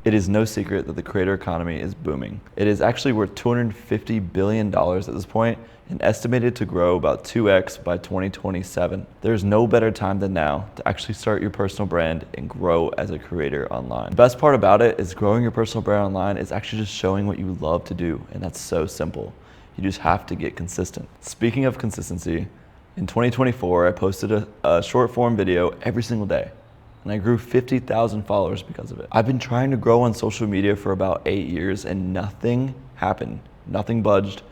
It is no secret that the creator economy is booming. It is actually worth $250 billion at this point and estimated to grow about 2x by 2027. There's no better time than now to actually start your personal brand and grow as a creator online. The best part about it is growing your personal brand online is actually just showing what you love to do, and that's so simple. You just have to get consistent. Speaking of consistency, in 2024, I posted a short form video every single day, and I grew 50,000 followers because of it. I've been trying to grow on social media for about 8 years and nothing happened, nothing budged.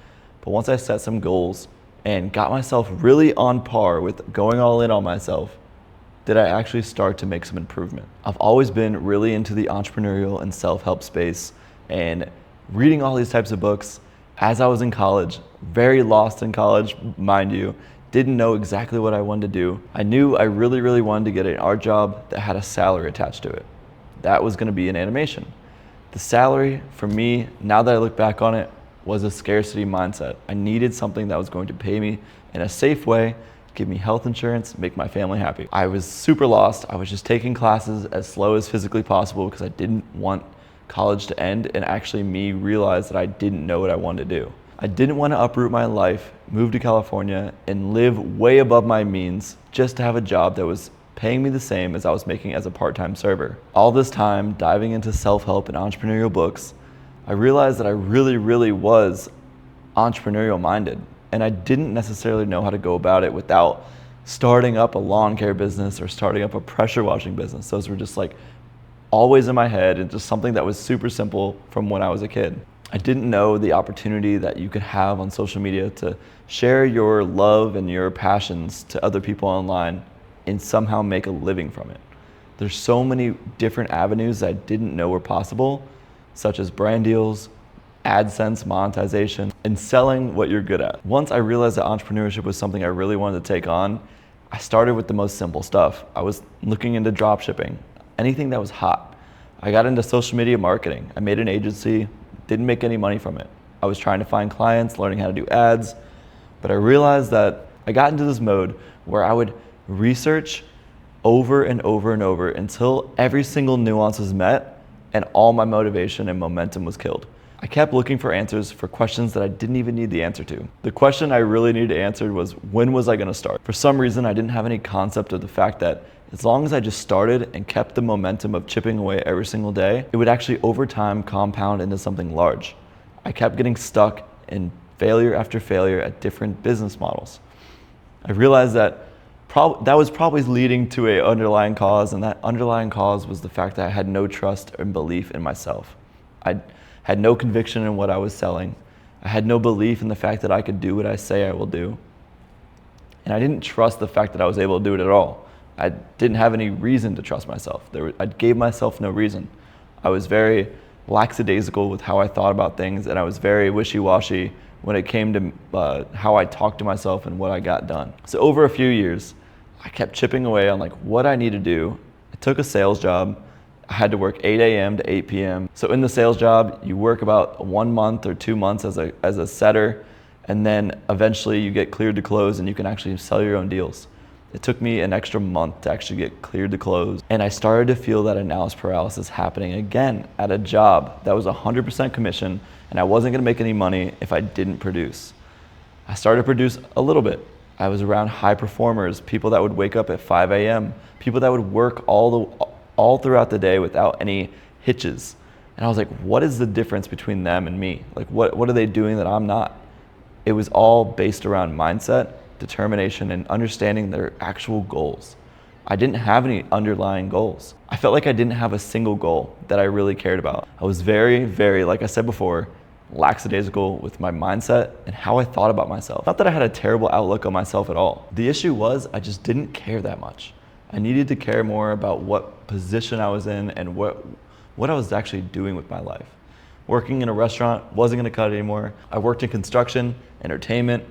But once I set some goals and got myself really on par with going all in on myself, did I actually start to make some improvement. I've always been really into the entrepreneurial and self-help space and reading all these types of books as I was in college, very lost in college, mind you. Didn't know exactly what I wanted to do. I knew I really wanted to get an art job that had a salary attached to it. That was gonna be in animation. The salary, for me, now that I look back on it, was a scarcity mindset. I needed something that was going to pay me in a safe way, give me health insurance, make my family happy. I was super lost. I was just taking classes as slow as physically possible because I didn't want college to end, and actually me realized that I didn't know what I wanted to do. I didn't want to uproot my life, move to California, and live way above my means just to have a job that was paying me the same as I was making as a part-time server. All this time diving into self-help and entrepreneurial books, I realized that I really was entrepreneurial minded, and I didn't necessarily know how to go about it without starting up a lawn care business or starting up a pressure washing business. Those were just like always in my head and just something that was super simple from when I was a kid. I didn't know the opportunity that you could have on social media to share your love and your passions to other people online and somehow make a living from it. There's so many different avenues that I didn't know were possible, such as brand deals, AdSense monetization, and selling what you're good at. Once I realized that entrepreneurship was something I really wanted to take on, I started with the most simple stuff. I was looking into drop shipping, anything that was hot. I got into social media marketing. I made an agency, didn't make any money from it. I was trying to find clients, learning how to do ads, but I realized that I got into this mode where I would research over and over until every single nuance was met and all my motivation and momentum was killed. I kept looking for answers for questions that I didn't even need the answer to. The question I really needed to answer was, when was I gonna start? For some reason, I didn't have any concept of the fact that as long as I just started and kept the momentum of chipping away every single day, it would actually over time compound into something large. I kept getting stuck in failure after failure at different business models. I realized that that was probably leading to an underlying cause, and that underlying cause was the fact that I had no trust and belief in myself. I had no conviction in what I was selling. I had no belief in the fact that I could do what I say I will do. And I didn't trust the fact that I was able to do it at all. I didn't have any reason to trust myself. I gave myself no reason. I was very lackadaisical with how I thought about things, and I was very wishy-washy when it came to how I talked to myself and what I got done. So over a few years, I kept chipping away on like what I need to do. I took a sales job. I had to work 8 a.m. to 8 p.m. So in the sales job, you work about 1 month or 2 months as a setter, and then eventually you get cleared to close and you can actually sell your own deals. It took me an extra month to actually get cleared to close. And I started to feel that analysis paralysis happening again at a job that was 100% commission, and I wasn't gonna make any money if I didn't produce. I started to produce a little bit. I was around high performers, people that would wake up at 5 a.m., people that would work all throughout the day without any hitches. And I was like, what is the difference between them and me? Like, what are they doing that I'm not? It was all based around mindset, determination, and understanding their actual goals. I didn't have any underlying goals. I felt like I didn't have a single goal that I really cared about. I was very, like I said before, lackadaisical with my mindset and how I thought about myself. Not that I had a terrible outlook on myself at all. The issue was I just didn't care that much. I needed to care more about what position I was in and what I was actually doing with my life. Working in a restaurant wasn't gonna cut it anymore. I worked in construction, entertainment,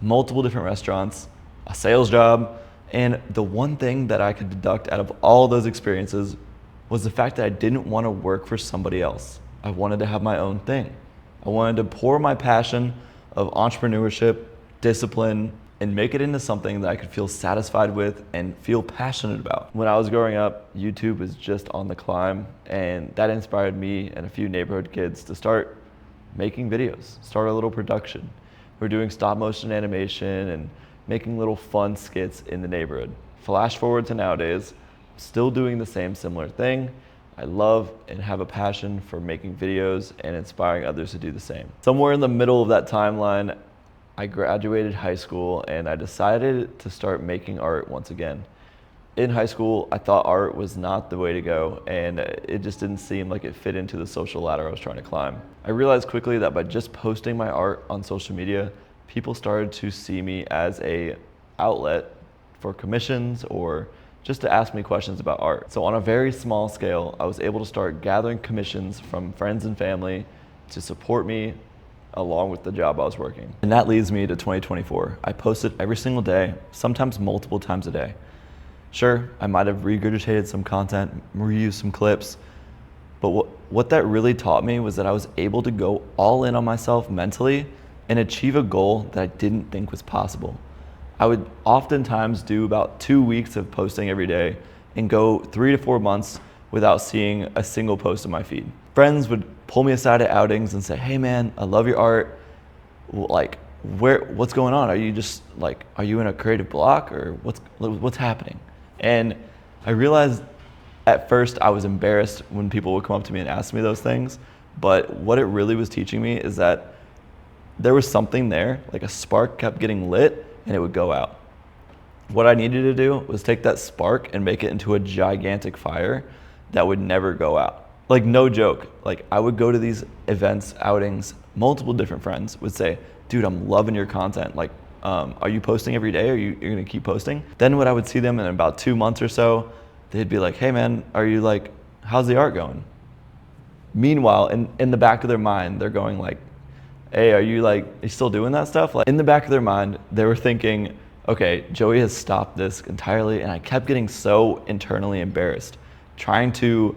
multiple different restaurants, a sales job, and the one thing that I could deduct out of all those experiences was the fact that I didn't want to work for somebody else. I wanted to have my own thing. I wanted to pour my passion of entrepreneurship, discipline, and make it into something that I could feel satisfied with and feel passionate about. When I was growing up, YouTube was just on the climb, and that inspired me and a few neighborhood kids to start making videos, start a little production. We're doing stop motion animation and making little fun skits in the neighborhood. Flash forward to nowadays, still doing the same similar thing. I love and have a passion for making videos and inspiring others to do the same. Somewhere in the middle of that timeline, I graduated high school and I decided to start making art once again. In high school, I thought art was not the way to go, and it just didn't seem like it fit into the social ladder I was trying to climb. I realized quickly that by just posting my art on social media, people started to see me as an outlet for commissions or just to ask me questions about art. So on a very small scale, I was able to start gathering commissions from friends and family to support me along with the job I was working. And that leads me to 2024. I posted every single day, sometimes multiple times a day. Sure, I might have regurgitated some content, reused some clips, but what that really taught me was that I was able to go all in on myself mentally and achieve a goal that I didn't think was possible. I would oftentimes do about 2 weeks of posting every day and go 3 to 4 months without seeing a single post in my feed. Friends would pull me aside at outings and say, "Hey man, I love your art. Like, what's going on? Are you just like, are you in a creative block or what's happening?" And I realized at first I was embarrassed when people would come up to me and ask me those things, but what it really was teaching me is that there was something there, like a spark kept getting lit and it would go out. What I needed to do was take that spark and make it into a gigantic fire that would never go out. Like, no joke, like I would go to these events, outings, multiple different friends would say, "Dude, I'm loving your content. Like, are you posting every day? You're gonna keep posting?" Then when I would see them in about 2 months or so, they'd be like, "Hey man, are you like, how's the art going?" Meanwhile, in the back of their mind, they're going like, "Hey, are you still doing that stuff?" Like, in the back of their mind, they were thinking, okay, Joey has stopped this entirely, and I kept getting so internally embarrassed, trying to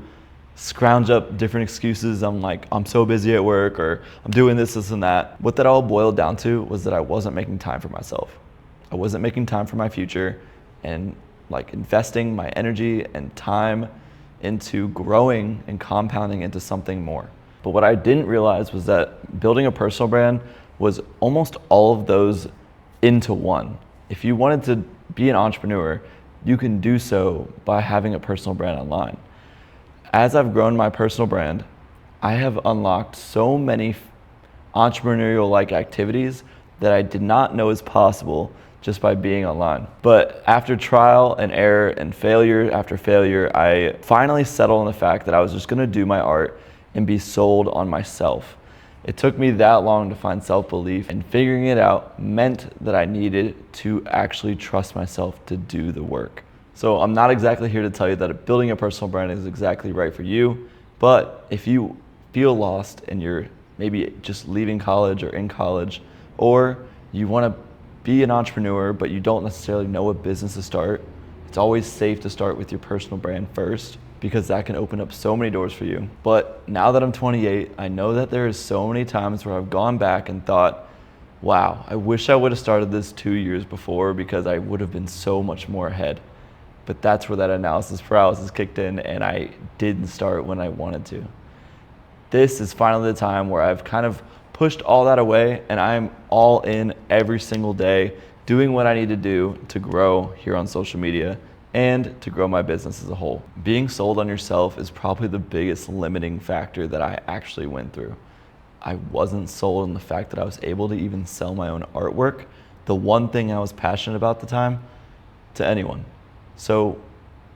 scrounge up different excuses. I'm like, I'm so busy at work, or I'm doing this, and that. What that all boiled down to was that I wasn't making time for myself. I wasn't making time for my future and like investing my energy and time into growing and compounding into something more. But what I didn't realize was that building a personal brand was almost all of those into one. If you wanted to be an entrepreneur, you can do so by having a personal brand online. As I've grown my personal brand, I have unlocked so many entrepreneurial-like activities that I did not know is possible just by being online. But after trial and error and failure after failure, I finally settled on the fact that I was just gonna do my art and be sold on myself. It took me that long to find self-belief, and figuring it out meant that I needed to actually trust myself to do the work. So I'm not exactly here to tell you that building a personal brand is exactly right for you, but if you feel lost and you're maybe just leaving college or in college, or you wanna be an entrepreneur but you don't necessarily know what business to start, it's always safe to start with your personal brand first, because that can open up so many doors for you. But now that I'm 28, I know that there is so many times where I've gone back and thought, wow, I wish I would have started this 2 years before, because I would have been so much more ahead. But that's where that analysis paralysis kicked in, and I didn't start when I wanted to. This is finally the time where I've kind of pushed all that away, and I'm all in every single day, doing what I need to do to grow here on social media and to grow my business as a whole. Being sold on yourself is probably the biggest limiting factor that I actually went through. I wasn't sold on the fact that I was able to even sell my own artwork, the one thing I was passionate about at the time, to anyone. So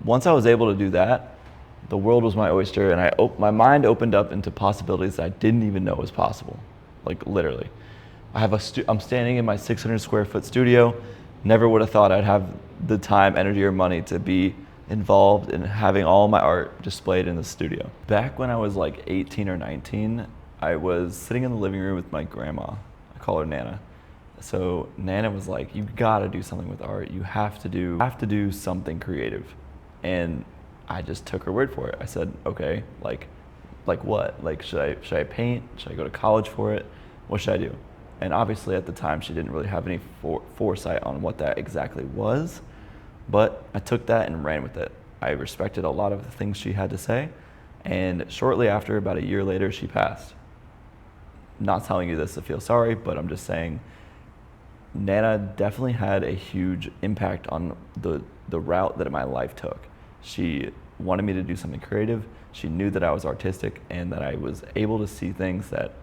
once I was able to do that, the world was my oyster, and my mind opened up into possibilities that I didn't even know was possible, like literally. I'm standing in my 600 square foot studio. Never would have thought I'd have the time, energy, or money to be involved in having all my art displayed in the studio. Back when I was like 18 or 19, I was sitting in the living room with my grandma. I call her Nana. So Nana was like, "You gotta do something with art. You have to do something creative." And I just took her word for it. I said, "Okay, like what? Like should I paint? Should I go to college for it? What should I do?" And obviously at the time she didn't really have any foresight on what that exactly was, but I took that and ran with it. I respected a lot of the things she had to say, and shortly after, about a year later, she passed. Not telling you this to feel sorry, but I'm just saying Nana definitely had a huge impact on the route that my life took. She wanted me to do something creative. She knew that I was artistic and that I was able to see things that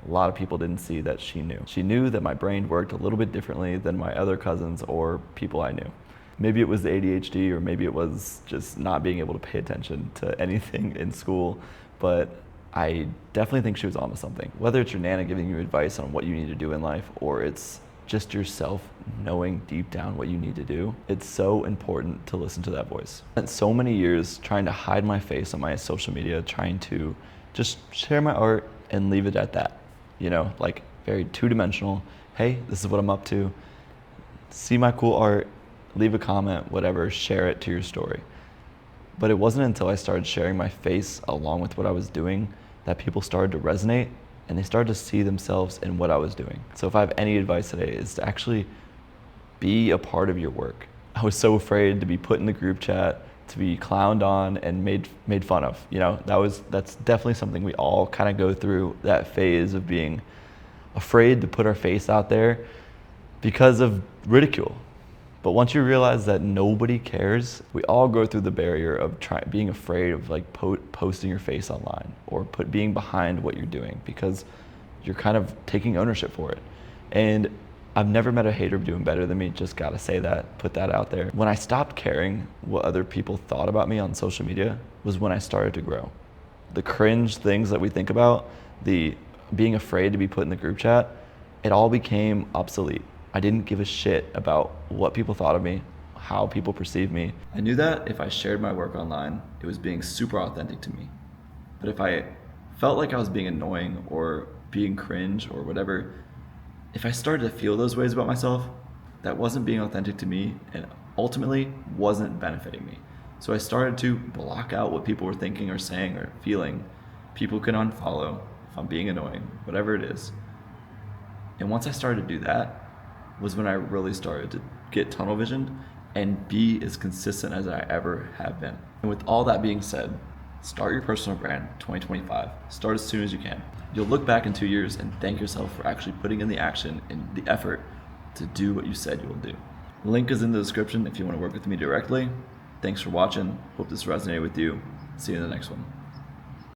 a lot of people didn't see that she knew. She knew that my brain worked a little bit differently than my other cousins or people I knew. Maybe it was the ADHD, or maybe it was just not being able to pay attention to anything in school, but I definitely think she was onto something. Whether it's your Nana giving you advice on what you need to do in life, or it's just yourself knowing deep down what you need to do, it's so important to listen to that voice. I spent so many years trying to hide my face on my social media, trying to just share my art and leave it at that. You know, like very two-dimensional. Hey, this is what I'm up to. See my cool art, leave a comment, whatever, share it to your story. But it wasn't until I started sharing my face along with what I was doing that people started to resonate and they started to see themselves in what I was doing. So if I have any advice today, is to actually be a part of your work. I was so afraid to be put in the group chat, to be clowned on and made fun of. You know, that's definitely something we all kind of go through, that phase of being afraid to put our face out there because of ridicule. But once you realize that nobody cares, we all go through the barrier of being afraid of like posting your face online or being behind what you're doing because you're kind of taking ownership for it. And I've never met a hater doing better than me, just gotta say that, put that out there. When I stopped caring what other people thought about me on social media was when I started to grow. The cringe things that we think about, the being afraid to be put in the group chat, it all became obsolete. I didn't give a shit about what people thought of me, how people perceived me. I knew that if I shared my work online, it was being super authentic to me. But if I felt like I was being annoying or being cringe or whatever, if I started to feel those ways about myself, that wasn't being authentic to me and ultimately wasn't benefiting me. So I started to block out what people were thinking or saying or feeling. People can unfollow if I'm being annoying, whatever it is. And once I started to do that was when I really started to get tunnel visioned and be as consistent as I ever have been. And with all that being said, start your personal brand 2025. Start as soon as you can. You'll look back in 2 years and thank yourself for actually putting in the action and the effort to do what you said you will do. Link is in the description if you want to work with me directly. Thanks for watching. Hope this resonated with you. See you in the next one.